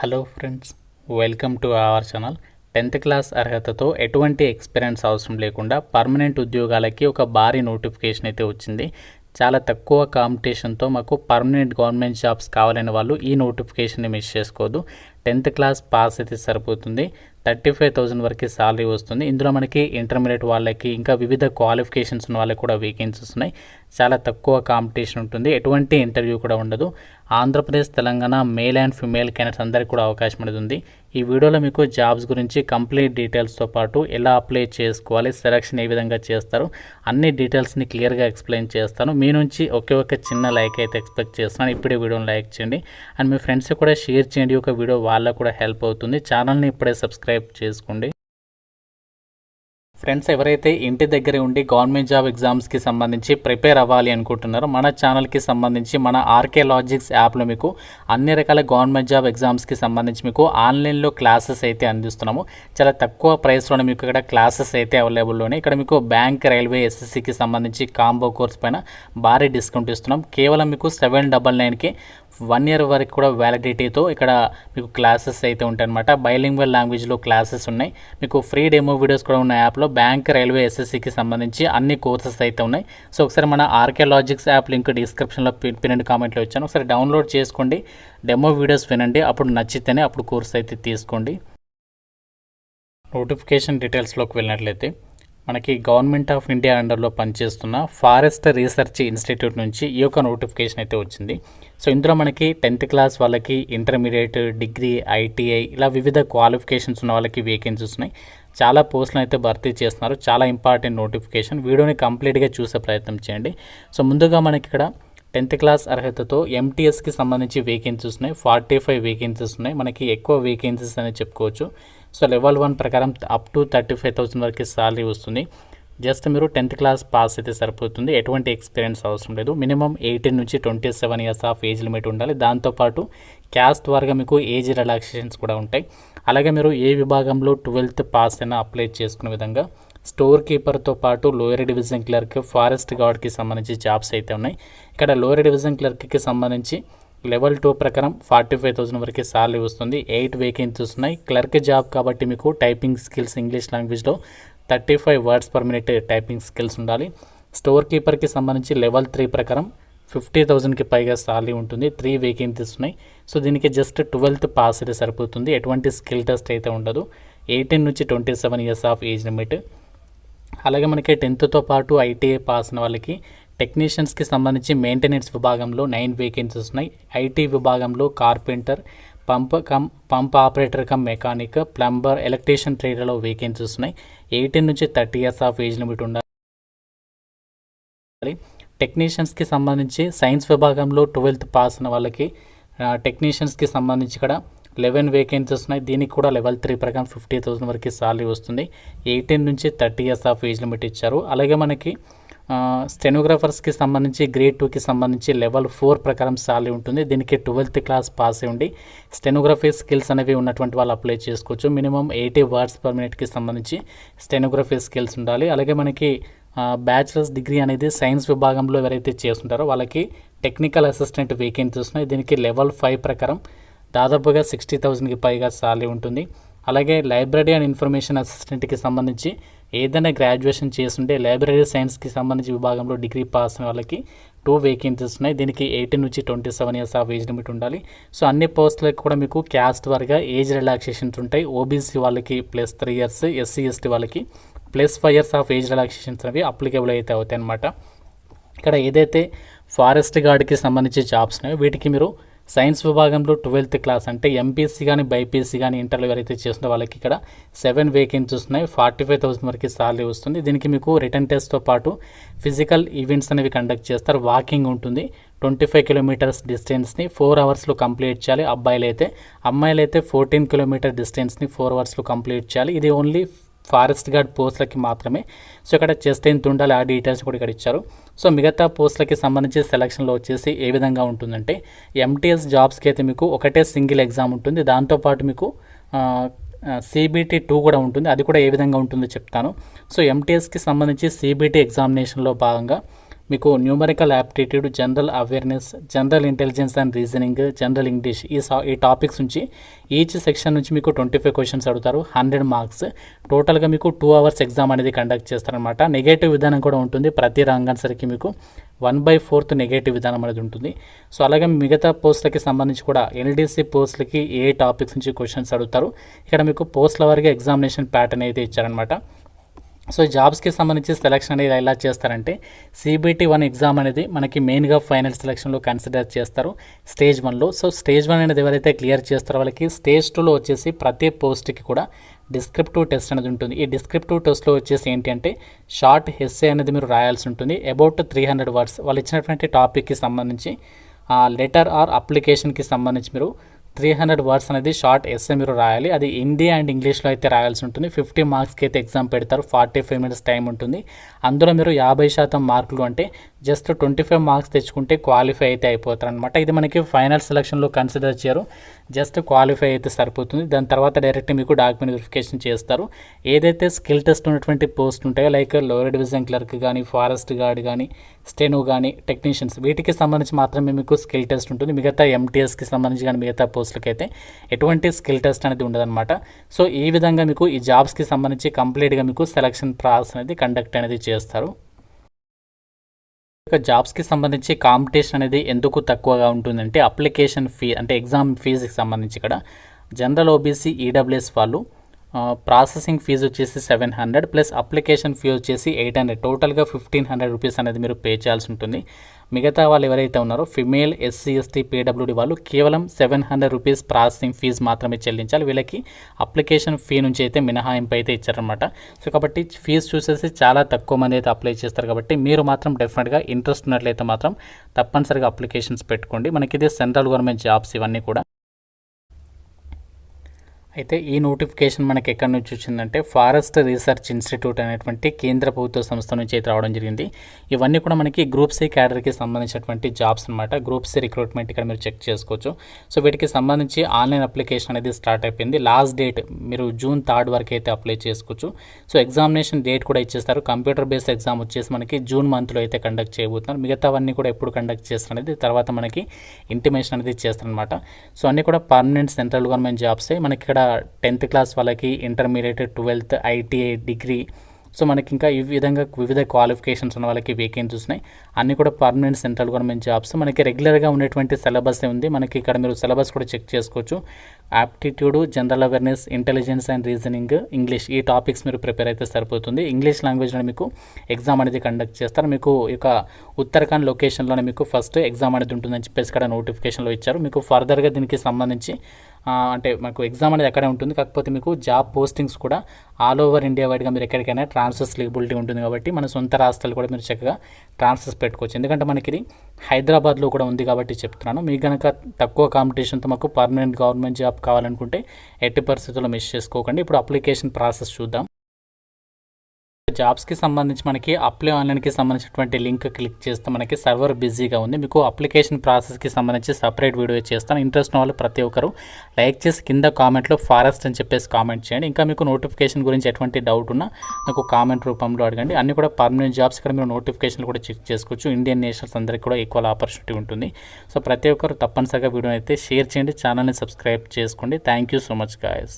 Hello friends, welcome to our channel. 10th class అర్హతతో ఎటువంటి experience అవసరం లేకుండా పర్మనెంట్ ఉద్యోగాలకి ఒక భారీ నోటిఫికేషన్ అయితే వచ్చింది. చాలా తక్కువ కాంపిటీషన్తో మాకు పర్మనెంట్ గవర్నమెంట్ జాబ్స్ కావాలని వాళ్ళు ఈ నోటిఫికేషన్ని మిస్ చేసుకోవద్దు. 10th క్లాస్ పాస్ అయితే సరిపోతుంది. 35,000 వరకు శాలరీ వస్తుంది. ఇందులో మనకి ఇంటర్మీడియట్ వాళ్ళకి ఇంకా వివిధ క్వాలిఫికేషన్స్ ఉన్న వాళ్ళకి కూడా వేకెన్సీస్ ఉన్నాయి. చాలా తక్కువ కాంపిటీషన్ ఉంటుంది. ఎటువంటి ఇంటర్వ్యూ కూడా ఉండదు. Andhra Pradesh, Telangana male and female candidates అందరికీ కూడా అవకాశం అనేది ఉంది. ఈ వీడియోలో మీకు జాబ్స్ గురించి కంప్లీట్ డీటెయిల్స్తో పాటు ఎలా అప్లై చేసుకోవాలి, సెలక్షన్ ఏ విధంగా చేస్తారు, అన్ని డీటెయిల్స్ని క్లియర్గా ఎక్స్ప్లెయిన్ చేస్తాను. మీ నుంచి ఒకే ఒక చిన్న లైక్ అయితే ఎక్స్పెక్ట్ చేస్తున్నాను. ఇప్పుడే వీడియోని లైక్ చేయండి అండ్ మీ ఫ్రెండ్స్కి కూడా షేర్ చేయండి. ఒక వీడియో వాళ్ళకు కూడా హెల్ప్ అవుతుంది. ఛానల్ని ఇప్పుడే సబ్స్క్రైబ్ చేసుకోండి. ఫ్రెండ్స్, ఎవరైతే ఇంటి దగ్గర ఉండి గవర్నమెంట్ జాబ్ ఎగ్జామ్స్కి సంబంధించి ప్రిపేర్ అవ్వాలి అనుకుంటున్నారో మన ఛానల్కి సంబంధించి మన ఆర్కే లాజిక్స్ యాప్లో మీకు అన్ని రకాల గవర్నమెంట్ జాబ్ ఎగ్జామ్స్కి సంబంధించి మీకు ఆన్లైన్లో క్లాసెస్ అయితే అందిస్తున్నాము. చాలా తక్కువ ప్రైస్లోనే మీకు ఇక్కడ క్లాసెస్ అయితే అవైలబుల్లోనే. ఇక్కడ మీకు బ్యాంక్, రైల్వే, ఎస్ఎస్సికి సంబంధించి కాంబో కోర్స్ పైన భారీ డిస్కౌంట్ ఇస్తున్నాం. కేవలం మీకు 799కి 1 year వరకు కూడా వ్యాలిడిటీతో ఇక్కడ మీకు క్లాసెస్ అయితే ఉంటాయి అనమాట. బైలింగ్వల్ లాంగ్వేజ్లో క్లాసెస్ ఉన్నాయి. మీకు ఫ్రీ డెమో వీడియోస్ కూడా ఉన్న యాప్లో బ్యాంక్, రైల్వే, ఎస్ఎస్సికి సంబంధించి అన్ని కోర్సెస్ అయితే ఉన్నాయి. సో ఒకసారి మన ఆర్కే లాజిక్స్ యాప్ లింక్ డిస్క్రిప్షన్లో పిన్ కామెంట్లో ఇచ్చాను. ఒకసారి డౌన్లోడ్ చేసుకోండి, డెమో వీడియోస్ వినండి. అప్పుడు నచ్చితేనే అప్పుడు కోర్స్ అయితే తీసుకోండి. నోటిఫికేషన్ డీటెయిల్స్లోకి వెళ్ళినట్లయితే మనకి గవర్నమెంట్ ఆఫ్ ఇండియా అండర్లో పనిచేస్తున్న ఫారెస్ట్ రీసెర్చ్ ఇన్స్టిట్యూట్ నుంచి ఈ యొక్క నోటిఫికేషన్ అయితే వచ్చింది. సో ఇందులో మనకి 10th క్లాస్ వాళ్ళకి, ఇంటర్మీడియట్, డిగ్రీ, ఐటీఐ ఇలా వివిధ క్వాలిఫికేషన్స్ ఉన్న వాళ్ళకి వేకెన్సీస్ ఉన్నాయి. చాలా పోస్టులు అయితే భర్తీ చేస్తున్నారు. చాలా ఇంపార్టెంట్ నోటిఫికేషన్. వీడియోని కంప్లీట్గా చూసే ప్రయత్నం చేయండి. సో ముందుగా మనకి ఇక్కడ 10th క్లాస్ అర్హతతో ఎంటీఎస్కి సంబంధించి వేకెన్సీస్ ఉన్నాయి. 45 వేకెన్సీస్ ఉన్నాయి. మనకి ఎక్కువ వేకెన్సీస్ అనేది చెప్పుకోవచ్చు. సో లెవెల్ 1 ప్రకారం అప్ టు 35,000 వరకు శాలరీ వస్తుంది. జస్ట్ మీరు 10th క్లాస్ పాస్ అయితే సరిపోతుంది. ఎటువంటి ఎక్స్పీరియన్స్ అవసరం లేదు. మినిమం 18 నుంచి 27 years ఆఫ్ ఏజ్ లిమిట్ ఉండాలి. దాంతోపాటు క్యాస్ట్ వారిగా మీకు ఏజ్ రిలాక్సేషన్స్ కూడా ఉంటాయి. అలాగే మీరు ఏ విభాగంలో 12th పాస్ అయినా అప్లై చేసుకునే విధంగా స్టోర్ కీపర్తో పాటు లోయర్ డివిజన్ క్లర్క్, ఫారెస్ట్ గార్డ్కి సంబంధించి జాబ్స్ అయితే ఉన్నాయి. ఇక్కడ లోయర్ డివిజన్ క్లర్క్కి సంబంధించి లెవెల్ 2 ప్రకారం 45,000 వరకు శాలరీ వస్తుంది. 8 వేకెన్సీస్ ఉన్నాయి. క్లర్క్ జాబ్ కాబట్టి మీకు టైపింగ్ స్కిల్స్ ఇంగ్లీష్ లాంగ్వేజ్లో 35 words per minute typing skills ఉండాలి. స్టోర్ కీపర్కి సంబంధించి లెవెల్ 3 ప్రకారం 50,000కి పైగా శాలరీ ఉంటుంది. 3 వేకెన్సీస్ ఉన్నాయి. సో దీనికి జస్ట్ 12th పాస్ అయితే సరిపోతుంది. ఎటువంటి స్కిల్ టెస్ట్ అయితే ఉండదు. 18 నుంచి 27 years ఆఫ్ ఏజ్ లిమిట్. అలాగే మనకి 10th పాటు ఐటీఐ పాస్ అయిన వాళ్ళకి టెక్నీషియన్స్కి సంబంధించి మెయింటెనెన్స్ విభాగంలో 9 వేకెన్సీస్ ఉన్నాయి. ఐటీ విభాగంలో carpenter, pump operator cum mechanic, plumber, electrician ట్రేడ్లో వేకెన్సీస్ ఉన్నాయి. 18 నుంచి 30 years ఆఫ్ ఏజ్ లిమిట్ ఉండాలి. టెక్నీషియన్స్కి సంబంధించి సైన్స్ విభాగంలో 12th పాస్ అయిన వాళ్ళకి టెక్నీషియన్స్కి సంబంధించి ఇక్కడ 11 వేకెన్సీస్ ఉన్నాయి. దీనికి కూడా లెవెల్ 3 ప్రకారం 50,000 వరకు శాలరీ వస్తుంది. 18 నుంచి 30 years ఆఫ్ ఏజ్ లిమిట్ ఇచ్చారు. అలాగే మనకి స్టెనోగ్రాఫర్స్కి సంబంధించి గ్రేడ్ 2కి సంబంధించి లెవెల్ 4 ప్రకారం శాలరీ ఉంటుంది. దీనికి 12th క్లాస్ పాస్ అయి ఉండి స్టెనోగ్రఫీ స్కిల్స్ అనేవి ఉన్నటువంటి వాళ్ళు అప్లై చేసుకోవచ్చు. మినిమం 80 words per minute సంబంధించి స్టెనోగ్రఫీ స్కిల్స్ ఉండాలి. అలాగే మనకి బ్యాచిలర్స్ డిగ్రీ అనేది సైన్స్ విభాగంలో ఎవరైతే చేస్తుంటారో వాళ్ళకి టెక్నికల్ అసిస్టెంట్ వేకెన్సీస్ ఉన్నాయి. దీనికి లెవెల్ 5 ప్రకారం దాదాపుగా 60,000కి పైగా శాలరీ ఉంటుంది. అలాగే లైబ్రరీ అండ్ ఇన్ఫర్మేషన్ అసిస్టెంట్కి సంబంధించి ఏదైనా గ్రాడ్యుయేషన్ చేస్తుంటే లైబ్రరీ సైన్స్కి సంబంధించి విభాగంలో డిగ్రీ పాస్ అయిన వాళ్ళకి 2 వేకెన్సీస్ ఉన్నాయి. దీనికి 18 నుంచి 27 years ఆఫ్ ఏజ్ లిమిట్ ఉండాలి. సో అన్ని పోస్టులకు కూడా మీకు క్యాస్ట్ వారిగా ఏజ్ రిలాక్సేషన్స్ ఉంటాయి. ఓబీసీ వాళ్ళకి +3 years, ఎస్సీ ఎస్టీ వాళ్ళకి +5 years ఆఫ్ ఏజ్ రిలాక్సేషన్స్ అనేవి అప్లికేబుల్ అయితే అవుతాయి అన్నమాట. ఇక్కడ ఏదైతే ఫారెస్ట్ గార్డ్కి సంబంధించి జాబ్స్ ఉన్నాయో వీటికి మీరు సైన్స్ విభాగంలో 12th క్లాస్ అంటే ఎంపీసీ కానీ బైపీసీ కానీ ఇంటర్లో ఎవరైతే చేస్తున్న వాళ్ళకి ఇక్కడ 7 వేకెన్సీస్ ఉన్నాయి. 45,000 వరకు శాలరీ వస్తుంది. దీనికి మీకు రిటర్న్ టెస్ట్తో పాటు ఫిజికల్ ఈవెంట్స్ అనేవి కండక్ట్ చేస్తారు. వాకింగ్ ఉంటుంది. 25 kilometers డిస్టెన్స్ని 4 hours కంప్లీట్ చేయాలి. అమ్మాయిలైతే 14 kilometer డిస్టెన్స్ని 4 hours కంప్లీట్ చేయాలి. ఇది ఓన్లీ ఫారెస్ట్ గార్డ్ పోస్టులకి మాత్రమే. సో ఇక్కడ చెస్ట్ ఎంత ఉండాలి ఆ డీటెయిల్స్ కూడా ఇక్కడ ఇచ్చారు. సో మిగతా పోస్టులకి సంబంధించి సెలక్షన్లో వచ్చేసి ఏ విధంగా ఉంటుందంటే ఎంటీఎస్ జాబ్స్కి అయితే మీకు ఒకటే సింగిల్ ఎగ్జామ్ ఉంటుంది. దాంతోపాటు మీకు CBT 2 కూడా ఉంటుంది. అది కూడా ఏ విధంగా ఉంటుందో చెప్తాను. సో ఎంటీఎస్కి సంబంధించి CBT ఎగ్జామినేషన్లో భాగంగా మీకు numerical aptitude, general awareness, general intelligence and reasoning, general English ఈ టాపిక్స్ నుంచి ఈచ్ సెక్షన్ నుంచి మీకు 25 క్వశ్చన్స్ అడుగుతారు. 100 మార్క్స్. టోటల్గా మీకు 2 hours ఎగ్జామ్ అనేది కండక్ట్ చేస్తారనమాట. నెగటివ్ విధానం కూడా ఉంటుంది. ప్రతి రంగానికి మీకు 1/4 నెగటివ్ విధానం అనేది ఉంటుంది. సో అలాగే మిగతా పోస్టులకి సంబంధించి కూడా ఎల్డీసీ పోస్టులకి ఏ టాపిక్స్ నుంచి క్వశ్చన్స్ అడుగుతారు. ఇక్కడ మీకు పోస్టుల వారికి ఎగ్జామినేషన్ ప్యాటర్న్ అయితే ఇచ్చారనమాట. సో జాబ్స్కి సంబంధించి సెలక్షన్ అనేది ఎలా చేస్తారంటే CBT 1 ఎగ్జామ్ అనేది మనకి మెయిన్గా ఫైనల్ సెలక్షన్లో కన్సిడర్ చేస్తారు స్టేజ్ 1లో. సో స్టేజ్ 1 అనేది ఎవరైతే క్లియర్ చేస్తారో వాళ్ళకి స్టేజ్ 2లో వచ్చేసి ప్రతి పోస్ట్కి కూడా డిస్క్రిప్టివ్ టెస్ట్ అనేది ఉంటుంది. ఈ డిస్క్రిప్టివ్ టెస్ట్లో వచ్చేసి ఏంటి అంటే షార్ట్ ఎస్సే అనేది మీరు రాయాల్సి ఉంటుంది. About 300 words. వాళ్ళు ఇచ్చినటువంటి టాపిక్కి సంబంధించి లెటర్ ఆర్ అప్లికేషన్కి సంబంధించి మీరు 300 words అనేది షార్ట్ ఎస్సే మీరు రాయాలి. అది హిందీ అండ్ ఇంగ్లీష్లో అయితే రాయాల్సి ఉంటుంది. 50 మార్క్స్కి అయితే ఎగ్జామ్ పెడతారు. 45 minutes టైం ఉంటుంది. అందులో మీరు 50% మార్కులు అంటే జస్ట్ 25 మార్క్స్ తెచ్చుకుంటే క్వాలిఫై అయితే అయిపోతారు అనమాట. ఇది మనకి ఫైనల్ సెలక్షన్లో కన్సిడర్ చేయరు. జస్ట్ క్వాలిఫై అయితే సరిపోతుంది. దాని తర్వాత డైరెక్ట్ మీకు డాక్యుమెంట్ వెరిఫికేషన్ చేస్తారు. ఏదైతే స్కిల్ టెస్ట్ ఉన్నటువంటి పోస్ట్ ఉంటాయో లైక్ లోయర్ డివిజన్ క్లర్క్ కానీ, ఫారెస్ట్ గార్డ్ కానీ, స్టెనో కానీ, టెక్నీషియన్స్, వీటికి సంబంధించి మాత్రమే మీకు స్కిల్ టెస్ట్ ఉంటుంది. మిగతా MTSకి సంబంధించి కానీ మిగతా పోస్టులకి అయితే ఎటువంటి స్కిల్ టెస్ట్ అనేది ఉండదన్నమాట. సో ఈ విధంగా మీకు ఈ జాబ్స్కి సంబంధించి కంప్లీట్గా మీకు సెలక్షన్ ప్రాసెస్ అనేది కండక్ట్ అనేది చేస్తారు. ఇక జాబ్స్కి సంబంధించి కాంపిటీషన్ అనేది ఎందుకు తక్కువగా ఉంటుందంటే అప్లికేషన్ ఫీ అంటే ఎగ్జామ్ ఫీజుకి సంబంధించి ఇక్కడ జనరల్ OBC EWS వాళ్ళు ప్రాసెసింగ్ ఫీజు వచ్చేసి 700 ప్లస్ అప్లికేషన్ ఫీ వచ్చేసి 800, టోటల్గా 1500 రూపీస్ అనేది మీరు పే చేయాల్సి ఉంటుంది. మిగతా వాళ్ళు ఎవరైతే ఉన్నారో ఫిమేల్, SC, ST, PWD వాళ్ళు కేవలం 700 రూపీస్ ప్రాసెసింగ్ ఫీజు మాత్రమే చెల్లించాలి. వీళ్ళకి అప్లికేషన్ ఫీ నుంచి అయితే మినహాయింపు అయితే ఇచ్చారనమాట. సో కాబట్టి ఫీజు చూసేసి చాలా తక్కువ మంది అయితే అప్లై చేస్తారు. కాబట్టి మీరు మాత్రం డెఫినెట్గా ఇంట్రెస్ట్ ఉన్నట్లయితే మాత్రం తప్పనిసరిగా అప్లికేషన్స్ పెట్టుకోండి. మనకి ఇది సెంట్రల్ గవర్నమెంట్ జాబ్స్ ఇవన్నీ కూడా. అయితే ఈ నోటిఫికేషన్ మనకి ఎక్కడి నుంచి వచ్చిందంటే ఫారెస్ట్ రీసెర్చ్ ఇన్స్టిట్యూట్ అనేటువంటి కేంద్ర ప్రభుత్వ సంస్థ నుంచి అయితే రావడం జరిగింది. ఇవన్నీ కూడా మనకి గ్రూప్ C క్యాడర్కి సంబంధించినటువంటి జాబ్స్ అనమాట. గ్రూప్ C రిక్రూట్మెంట్ ఇక్కడ మీరు చెక్ చేసుకోవచ్చు. సో వీటికి సంబంధించి ఆన్లైన్ అప్లికేషన్ అనేది స్టార్ట్ అయిపోయింది. లాస్ట్ డేట్ మీరు June 3 వరకు అయితే అప్లై చేసుకోవచ్చు. సో ఎగ్జామినేషన్ డేట్ కూడా ఇచ్చేస్తారు. కంప్యూటర్ బేస్డ్ ఎగ్జామ్ వచ్చేసి మనకి జూన్ మంత్లో అయితే కండక్ట్ చేయబోతున్నారు. మిగతావన్నీ కూడా ఎప్పుడు కండక్ట్ చేస్తారు అనేది తర్వాత మనకి ఇంటిమేషన్ అనేది చేస్తారనమాట. సో అన్నీ కూడా పర్మనెంట్ సెంట్రల్ గవర్నమెంట్ జాబ్సే. మనకి ఇక్కడ 10th క్లాస్ వాళ్ళకి, intermediate, 12th, ITI, degree, so మనకి ఇంకా ఈ విధంగా వివిధ క్వాలిఫికేషన్స్ ఉన్న వాళ్ళకి వేకెన్సీస్ ఉన్నాయి. అన్నీ కూడా పర్మనెంట్ సెంట్రల్ గవర్నమెంట్ జాబ్స్. మనకి రెగ్యులర్గా ఉండేటువంటి సిలబస్ ఉంది. మనకి ఇక్కడ మీరు సిలబస్ కూడా చెక్ చేసుకోవచ్చు. Aptitude, general awareness, intelligence and reasoning, English, ఈ టాపిక్స్ మీరు ప్రిపేర్ అయితే సరిపోతుంది. ఇంగ్లీష్ లాంగ్వేజ్లో మీకు ఎగ్జామ్ అనేది కండక్ట్ చేస్తారు. మీకు ఇక ఉత్తరాఖండ్ లొకేషన్లోనే మీకు ఫస్ట్ ఎగ్జామ్ అనేది ఉంటుందని చెప్పేసి ఇక్కడ నోటిఫికేషన్లో ఇచ్చారు. మీకు ఫర్దర్గా దీనికి సంబంధించి అంటే మాకు ఎగ్జామ్ అనేది అక్కడే ఉంటుంది. కాకపోతే మీకు జాబ్ పోస్టింగ్స్ కూడా ఆల్ ఓవర్ ఇండియా వైడ్గా మీరు ఎక్కడికైనా ట్రాన్స్ఫర్స్ లిబిలిటీ ఉంటుంది. కాబట్టి మన సొంత రాష్ట్రాలు కూడా మీరు చక్కగా ట్రాన్స్ఫర్స్ పెట్టుకోవచ్చు. ఎందుకంటే మనకి ఇది హైదరాబాద్లో కూడా ఉంది కాబట్టి చెప్తున్నాను. మీకు కనుక తక్కువ కాంపిటీషన్తో మాకు పర్మనెంట్ గవర్నమెంట్ జాబ్ కావాలనుకుంటే ఎట్టి పరిస్థితుల్లో మిస్ చేసుకోకండి. ఇప్పుడు అప్లికేషన్ ప్రాసెస్ చూద్దాం. జాబ్స్కి సంబంధించి మనకి అప్లై ఆన్లైన్కి సంబంధించినటువంటి లింక్ క్లిక్ చేస్తే మనకి సర్వర్ బిజీగా ఉంది. మీకు అప్లికేషన్ ప్రాసెస్కి సంబంధించి సపరేట్ వీడియో చేస్తాను. ఇంట్రెస్ట్ ఉన్న వాళ్ళు ప్రతి ఒక్కరు లైక్ చేసి కింద కామెంట్లో ఫారెస్ట్ అని చెప్పేసి కామెంట్ చేయండి. ఇంకా మీకు నోటిఫికేషన్ గురించి ఎటువంటి డౌట్ ఉన్నా నాకు కామెంట్ రూపంలో అడగండి. అన్ని కూడా పర్మనెంట్ జాబ్స్ ఇక్కడ మీరు నోటిఫికేషన్లు కూడా చెక్ చేసుకోవచ్చు. ఇండియన్ నేషనల్స్ అందరికీ కూడా ఈక్వల్ ఆపర్చునిటీ ఉంటుంది. సో ప్రతి ఒక్కరు తప్పనిసరిగా వీడియో అయితే షేర్ చేయండి. ఛానల్ని సబ్స్క్రైబ్ చేసుకోండి. Thank you so much guys.